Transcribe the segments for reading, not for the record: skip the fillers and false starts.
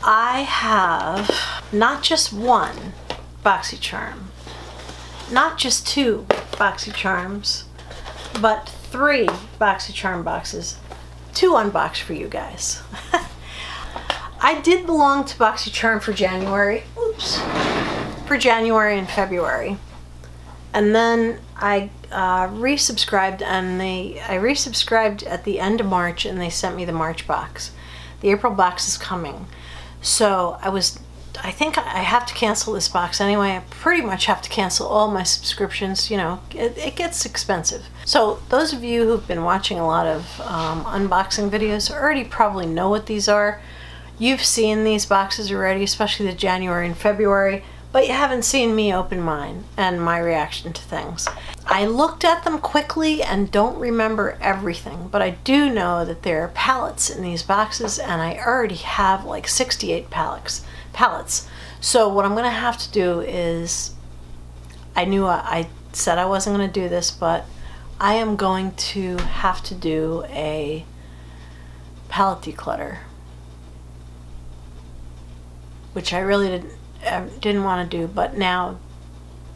I have not just one Boxycharm, not just two Boxycharms, but 3 Boxycharm boxes to unbox for you guys. I did belong to Boxycharm for January, for January and February. And then I resubscribed, and I resubscribed at the end of March, and they sent me the March box. The April box is coming. So I think I have to cancel this box anyway. I pretty much have to cancel all my subscriptions. You know, it gets expensive. So those of you who've been watching a lot of unboxing videos already probably know what these are. You've seen these boxes already, especially the January and February, but you haven't seen me open mine and my reaction to things. I looked at them quickly and don't remember everything, but I do know that there are pallets in these boxes, and I already have like 68 pallets. So what I'm gonna have to do is, I said I wasn't gonna do this, but I am going to have to do a pallet declutter, which I really didn't want to do, but now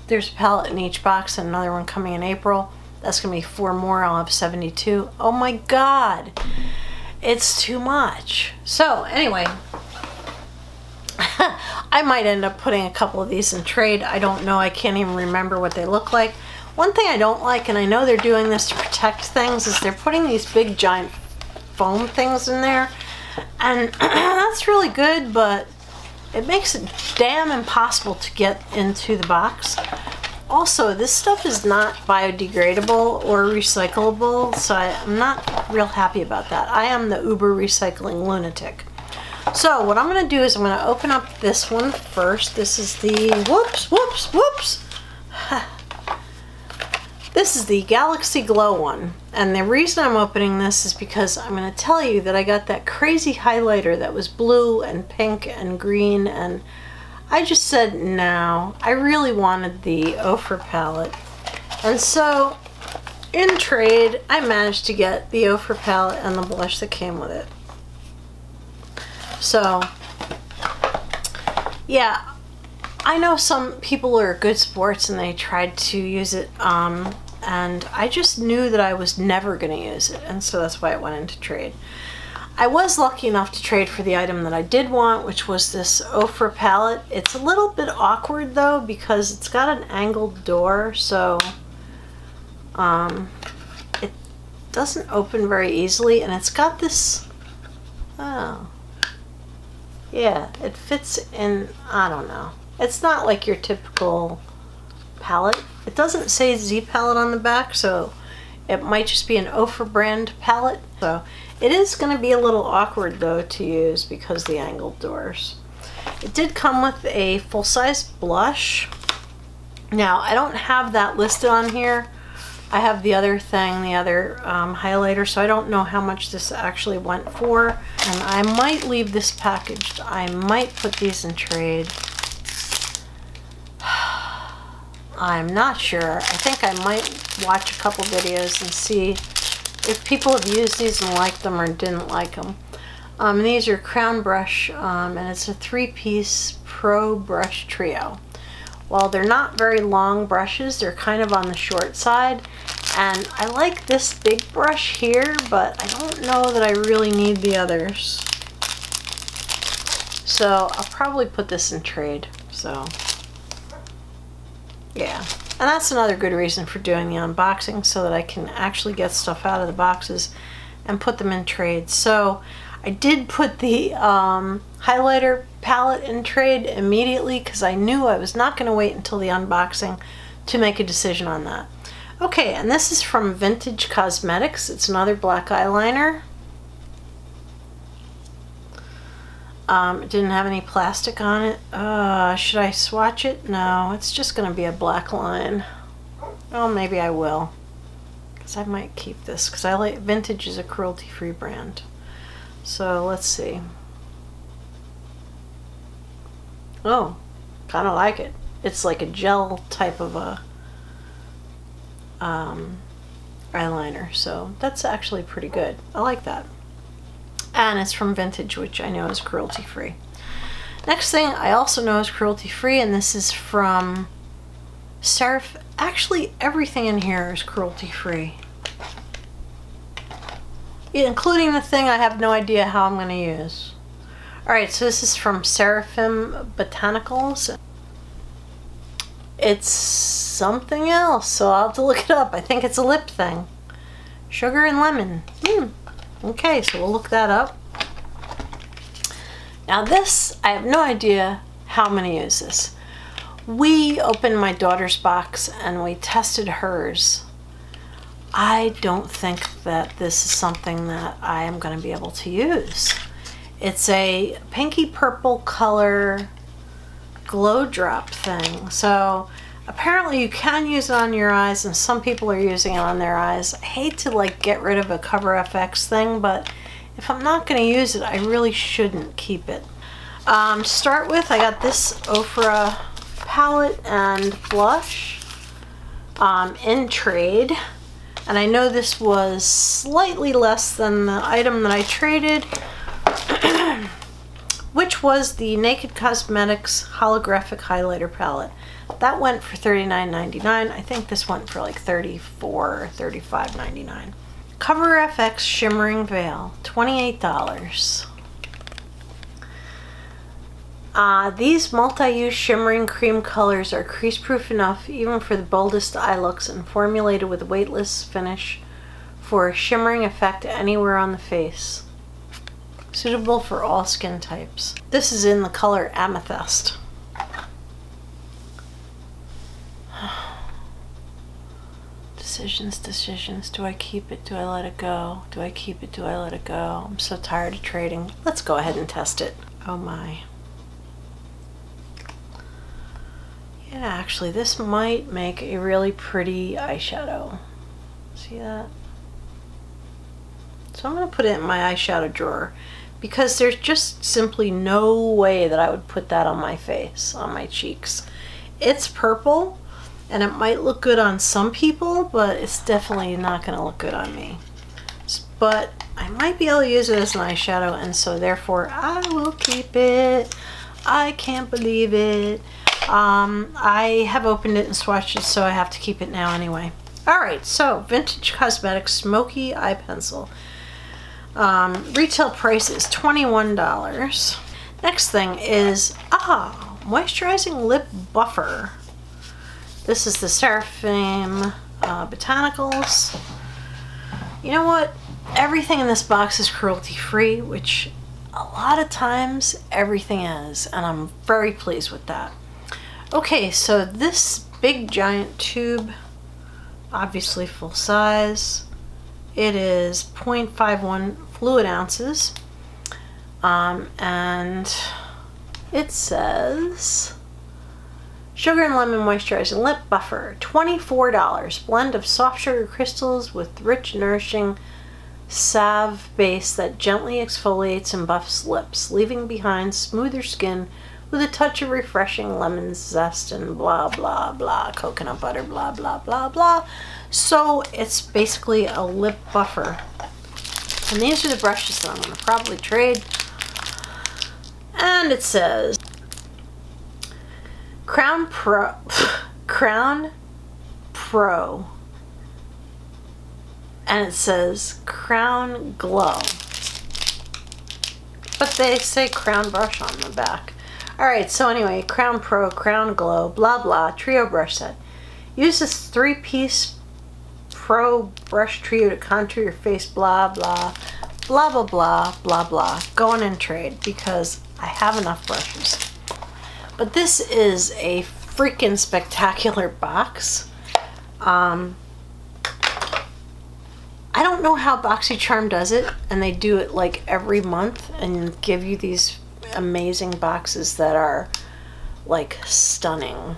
there's a pallet in each box and another one coming in April. That's gonna be 4 more. I'll have 72. Oh my god, it's too much. So anyway, I might end up putting a couple of these in trade. I don't know. I can't even remember what they look like. One thing I don't like, and I know they're doing this to protect things, is they're putting these big giant foam things in there, and that's really good, but it makes it damn impossible to get into the box. Also, this stuff is not biodegradable or recyclable, so I'm not real happy about that. I am the uber recycling lunatic. So what I'm going to do is I'm going to open up this one first. This is the, whoops. This is the Galaxy Glow one. And the reason I'm opening this is because I'm going to tell you that I got that crazy highlighter that was blue and pink and green, and I just said no. I really wanted the Ofra palette. And so in trade, I managed to get the Ofra palette and the blush that came with it. So yeah, I know some people are good sports and they tried to use it, and I just knew that I was never going to use it, and so that's why it went into trade. I was lucky enough to trade for the item that I did want, which was this Ofra palette. It's a little bit awkward though, because it's got an angled door, so it doesn't open very easily, and it's got this, oh yeah, it fits in, I don't know. It's not like your typical palette. It doesn't say Z palette on the back, so it might just be an Ofra brand palette. So it is going to be a little awkward though to use because of the angled doors. It did come with a full-size blush. Now I don't have that listed on here. I have the other thing, the other highlighter, so I don't know how much this actually went for. And I might leave this packaged. I might put these in trade. I'm not sure. I think I might watch a couple videos and see if people have used these and liked them or didn't like them. These are Crown Brush, and it's a 3-piece Pro Brush Trio. While they're not very long brushes, they're kind of on the short side. And I like this big brush here, but I don't know that I really need the others. So I'll probably put this in trade. So yeah, and that's another good reason for doing the unboxing, so that I can actually get stuff out of the boxes and put them in trade. So I did put the highlighter palette in trade immediately because I knew I was not going to wait until the unboxing to make a decision on that. Okay, and this is from Vintage Cosmetics. It's another black eyeliner. It didn't have any plastic on it. Should I swatch it? No, it's just going to be a black line. Oh, maybe I will, because I might keep this, because I like Vintage is a cruelty-free brand. So let's see. Oh, kind of like it. It's like a gel type of a eyeliner, so that's actually pretty good. I like that. And it's from Vintage, which I know is cruelty-free. Next thing I also know is cruelty-free, and this is from Serif. Actually, everything in here is cruelty-free, including the thing I have no idea how I'm going to use. Alright, so this is from Seraphim Botanicals. It's something else, so I'll have to look it up. I think it's a lip thing. Sugar and lemon. Okay, so we'll look that up. Now this, I have no idea how I'm going to use this. We opened my daughter's box and we tested hers. I don't think that this is something that I am going to be able to use. It's a pinky purple color glow drop thing. So apparently you can use it on your eyes, and some people are using it on their eyes. I hate to like get rid of a Cover FX thing, but if I'm not going to use it, I really shouldn't keep it. To start with, I got this Ofra palette and blush in trade, and I know this was slightly less than the item that I traded, which was the Naked Cosmetics holographic highlighter palette. That went for $39.99. I think this went for like $34 or $35.99. Cover FX Shimmering Veil, $28. These multi-use shimmering cream colors are crease-proof enough even for the boldest eye looks, and formulated with a weightless finish for a shimmering effect anywhere on the face. Suitable for all skin types. This is in the color Amethyst. Decisions. Do I keep it? Do I let it go? Do I keep it? Do I let it go? I'm so tired of trading. Let's go ahead and test it. Oh my. Yeah, actually, this might make a really pretty eyeshadow. See that? So I'm going to put it in my eyeshadow drawer, because there's just simply no way that I would put that on my face, on my cheeks. It's purple, and it might look good on some people, but it's definitely not going to look good on me. But I might be able to use it as an eyeshadow, and so therefore I will keep it. I can't believe it. I have opened it and swatched it, so I have to keep it now anyway. Alright, so Vintage Cosmetics Smoky Eye Pencil. Retail price is $21. Next thing is, Moisturizing Lip Buffer. This is the Seraphim Botanicals. You know what? Everything in this box is cruelty-free, which a lot of times everything is, and I'm very pleased with that. Okay, so this big giant tube, obviously full size, it is 0.51 fluid ounces, and it says Sugar and Lemon Moisturizing Lip Buffer, $24. Blend of soft sugar crystals with rich, nourishing salve base that gently exfoliates and buffs lips, leaving behind smoother skin with a touch of refreshing lemon zest and blah blah blah, coconut butter, blah blah blah blah. So it's basically a lip buffer. And these are the brushes that I'm going to probably trade. And it says Crown Pro, and it says Crown Glow, but they say Crown Brush on the back. Alright, so anyway, Crown Pro, Crown Glow, blah blah, trio brush set. Use this 3-piece Pro brush trio to contour your face, blah blah, blah blah blah, blah blah. Go on and trade, because I have enough brushes. But this is a freaking spectacular box. I don't know how Boxycharm does it, and they do it like every month and give you these amazing boxes that are like stunning.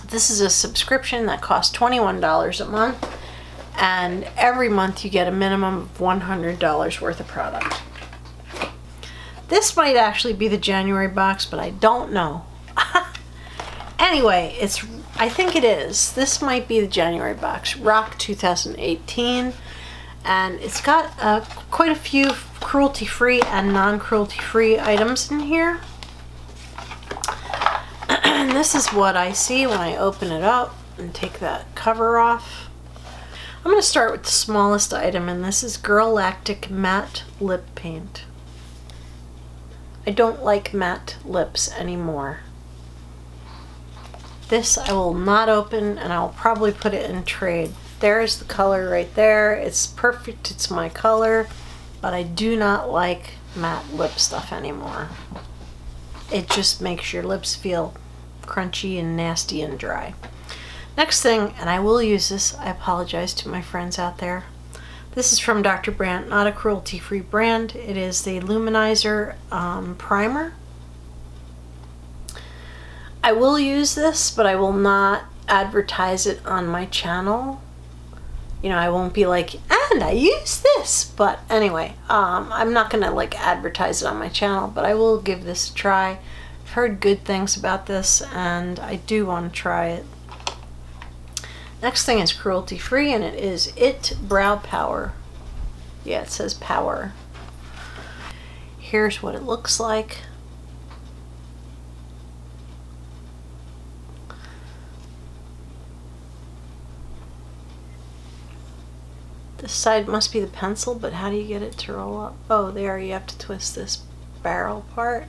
This is a subscription that costs $21 a month, and every month you get a minimum of $100 worth of product. This might actually be the January box, but I don't know. Anyway, I think it is. This might be the January box. Rock 2018. And it's got quite a few cruelty-free and non-cruelty-free items in here. this is what I see when I open it up and take that cover off. I'm going to start with the smallest item, and this is Girl Lactic Matte Lip Paint. I don't like matte lips anymore. This I will not open, and I'll probably put it in trade. There's the color right there. It's perfect. It's my color, but I do not like matte lip stuff anymore. It just makes your lips feel crunchy and nasty and dry. Next thing, and I will use this, I apologize to my friends out there. This is from Dr. Brandt, not a cruelty-free brand. It is the Luminizer primer. I will use this, but I will not advertise it on my channel. You know, I won't be like, and I use this. But anyway, I'm not gonna like advertise it on my channel, but I will give this a try. I've heard good things about this, and I do want to try it. Next thing is cruelty free, and it is It Brow Power. Yeah, it says power. Here's what it looks like. This side must be the pencil, but how do you get it to roll up? Oh, there, you have to twist this barrel part.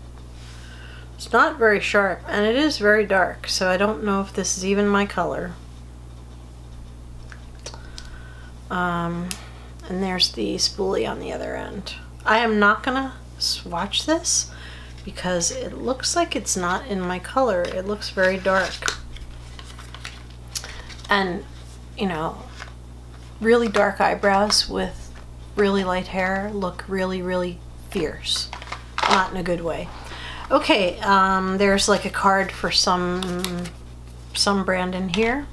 It's not very sharp, and it is very dark, so I don't know if this is even my color. And there's the spoolie on the other end. I am not gonna swatch this because it looks like it's not in my color. It looks very dark. And, you know, really dark eyebrows with really light hair look really, really fierce. Not in a good way. Okay, there's like a card for some brand in here.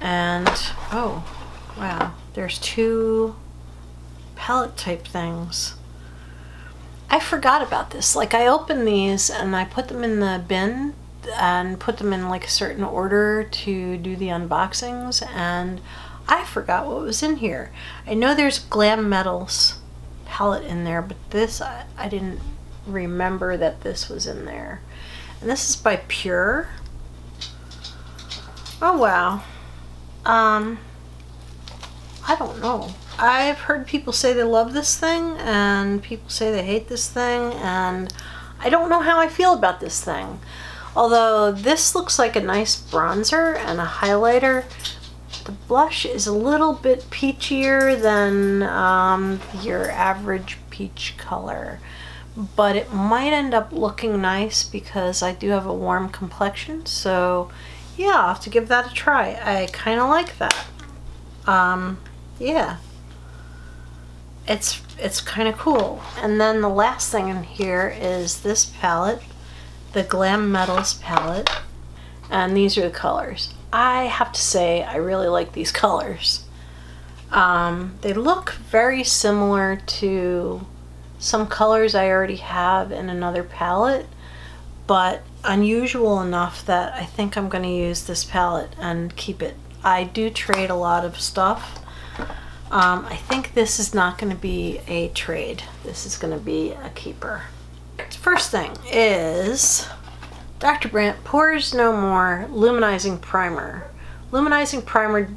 And, oh, wow, there's two palette type things. I forgot about this. Like, I opened these and I put them in the bin and put them in like a certain order to do the unboxings, and I forgot what was in here. I know there's Glam Metals palette in there, but this, I didn't remember that this was in there. And this is by Pure. Oh wow. I don't know. I've heard people say they love this thing, and people say they hate this thing, and I don't know how I feel about this thing. Although this looks like a nice bronzer and a highlighter, the blush is a little bit peachier than your average peach color. But it might end up looking nice because I do have a warm complexion, so yeah, I'll have to give that a try. I kind of like that. Yeah. It's kind of cool. And then the last thing in here is this palette, the Glam Metals palette, and these are the colors. I have to say I really like these colors. They look very similar to some colors I already have in another palette, but unusual enough that I think I'm going to use this palette and keep it. I do trade a lot of stuff. I think this is not going to be a trade. This is going to be a keeper. First thing is Dr. Brandt Pores No More Luminizing Primer. Luminizing Primer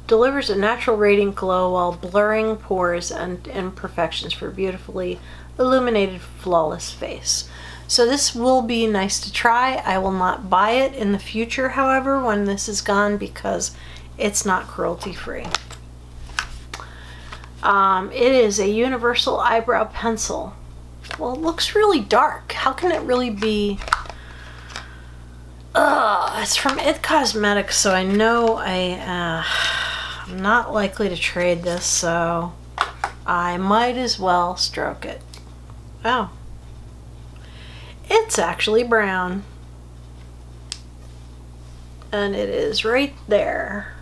delivers a natural radiant glow while blurring pores and imperfections for a beautifully illuminated, flawless face. So this will be nice to try. I will not buy it in the future, however, when this is gone, because it's not cruelty free. It is a universal eyebrow pencil. Well, it looks really dark. How can it really be? It's from It Cosmetics, so I know I'm not likely to trade this, so I might as well stroke it. Oh. It's actually brown. And it is right there.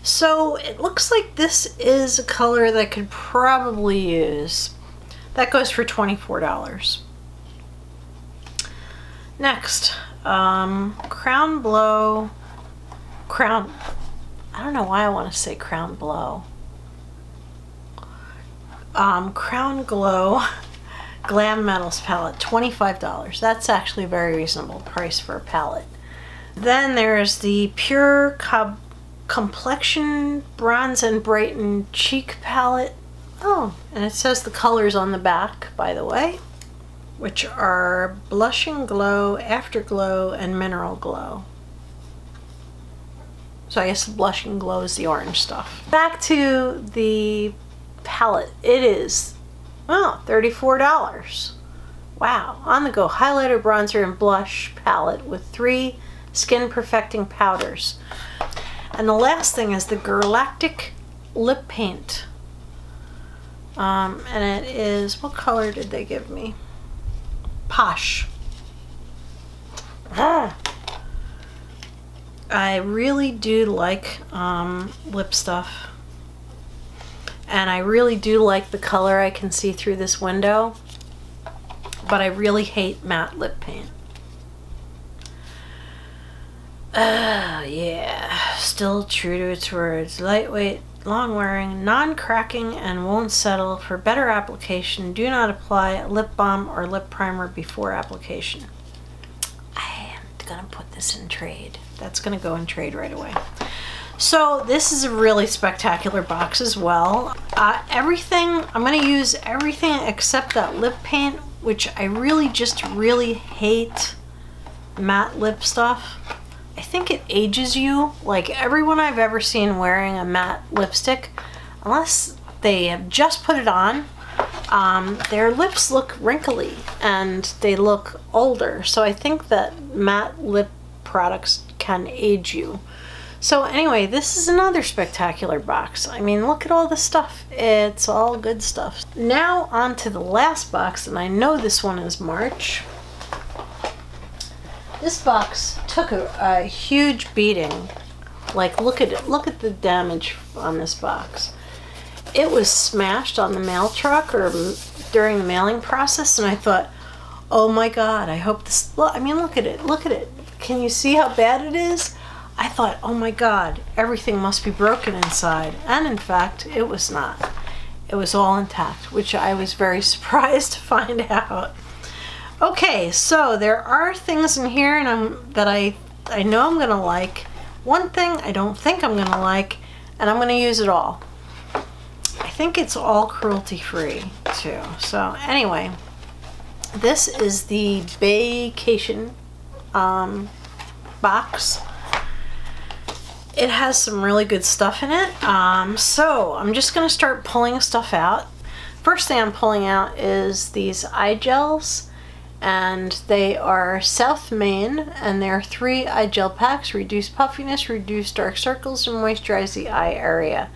So it looks like this is a color that I could probably use. That goes for $24. Next, Crown Blow. I don't know why I want to say Crown Blow. Crown Glow Glam Metals palette, $25. That's actually a very reasonable price for a palette. Then there's the Pure Complexion Bronze and Brighten Cheek palette. Oh, and it says the colors on the back, by the way, which are Blushing Glow, Afterglow, and Mineral Glow. So I guess the Blushing Glow is the orange stuff. Back to the palette. It is, oh, $34. Wow. On the Go highlighter, bronzer, and blush palette with 3 skin perfecting powders. And the last thing is the Galactic Lip Paint. And it is, what color did they give me? Posh. I really do like lip stuff. And I really do like the color I can see through this window. But I really hate matte lip paint. Yeah. Still true to its words. Lightweight, long-wearing, non-cracking, and won't settle. For better application, do not apply a lip balm or lip primer before application. I am gonna put this in trade. That's gonna go in trade right away. So this is a really spectacular box as well. Everything, I'm gonna use everything except that lip paint, which I really hate matte lip stuff. I think it ages you. Like everyone I've ever seen wearing a matte lipstick, unless they have just put it on, their lips look wrinkly and they look older. So I think that matte lip products can age you. So anyway, this is another spectacular box. I mean, look at all the stuff. It's all good stuff. Now on to the last box, and I know this one is March. This box took a huge beating. Like, look at it. Look at the damage on this box. It was smashed on the mail truck or during the mailing process, and I thought, oh my God, I hope this, look, I mean, look at it. Look at it. Can you see how bad it is? I thought, oh my God, everything must be broken inside. And in fact, it was not. It was all intact, which I was very surprised to find out. Okay, so there are things in here that I know I'm gonna like. One thing I don't think I'm gonna like, and I'm gonna use it all. I think it's all cruelty-free too. So anyway, this is the Vacation box. It has some really good stuff in it. So I'm just gonna start pulling stuff out. First thing I'm pulling out is these eye gels, and they are South Main, and there are 3 eye gel packs: reduce puffiness, reduce dark circles, and moisturize the eye area.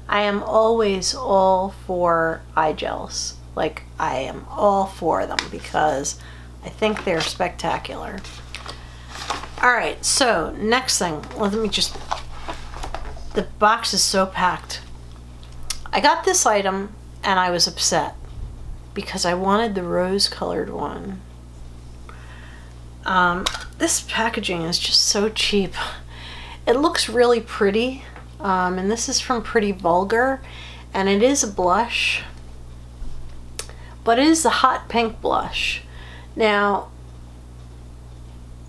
I am always all for eye gels. Like, I am all for them because I think they're spectacular. Alright, so next thing, let me just, the box is so packed. I got this item and I was upset because I wanted the rose colored one. This packaging is just so cheap. It looks really pretty, and this is from Pretty Vulgar, and it is a blush, but it is a hot pink blush. Now,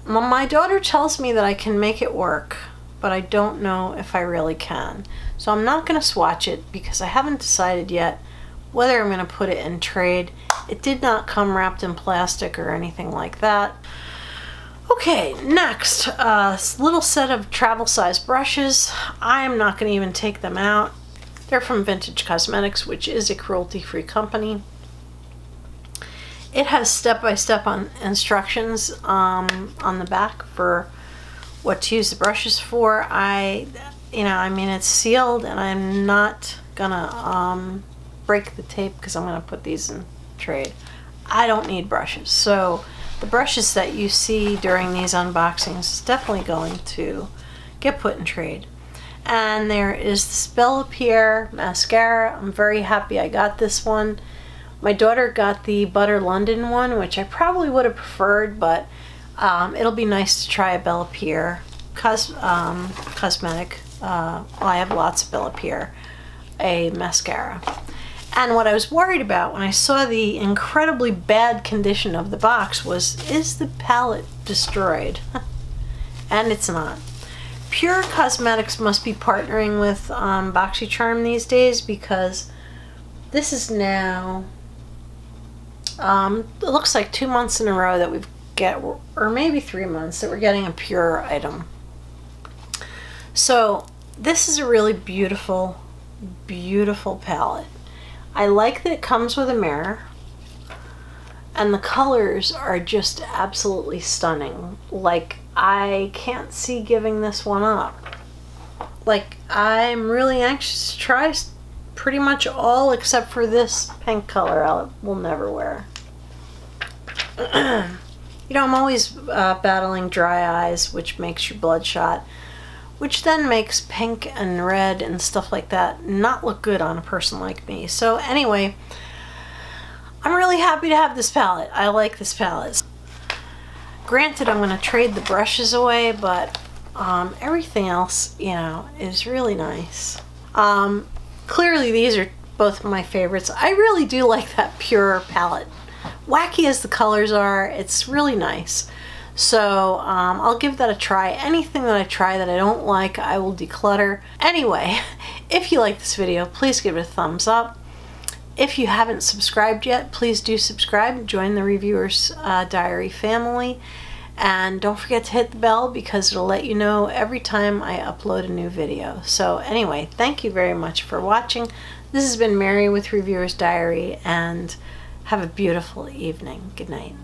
my daughter tells me that I can make it work, but I don't know if I really can. So I'm not going to swatch it because I haven't decided yet whether I'm going to put it in trade. It did not come wrapped in plastic or anything like that. Okay, next, a little set of travel size brushes. I'm not going to even take them out. They're from Vintage Cosmetics, which is a cruelty-free company. It has step-by-step instructions on the back for what to use the brushes for. I mean, it's sealed, and I'm not gonna break the tape because I'm gonna put these in trade. I don't need brushes, so the brushes that you see during these unboxings is definitely going to get put in trade. And there is this Bella Pierre mascara. I'm very happy I got this one. My daughter got the Butter London one, which I probably would have preferred, but it'll be nice to try a Bella Pierre cosmetic. Well, I have lots of Bella Pierre, a mascara. And what I was worried about when I saw the incredibly bad condition of the box was, is the palette destroyed? And it's not. Pure Cosmetics must be partnering with Boxycharm these days, because this is now, it looks like 2 months in a row that we've or maybe 3 months, that we're getting a Pure item. So this is a really beautiful, beautiful palette. I like that it comes with a mirror, and the colors are just absolutely stunning. Like, I can't see giving this one up. Like, I'm really anxious to try pretty much all except for this pink color I will never wear. You know, I'm always battling dry eyes, which makes your bloodshot, which then makes pink and red and stuff like that not look good on a person like me. So anyway, I'm really happy to have this palette. I like this palette. Granted, I'm going to trade the brushes away, but everything else, you know, is really nice. Clearly, these are both my favorites. I really do like that Pure palette. Wacky as the colors are, it's really nice. So I'll give that a try. Anything that I try that I don't like, I will declutter. Anyway, if you like this video, please give it a thumbs up. If you haven't subscribed yet, please do subscribe. Join the Reviewer's Diary family. And don't forget to hit the bell, because it'll let you know every time I upload a new video. So anyway, thank you very much for watching. This has been Mary with Reviewer's Diary, and have a beautiful evening. Good night.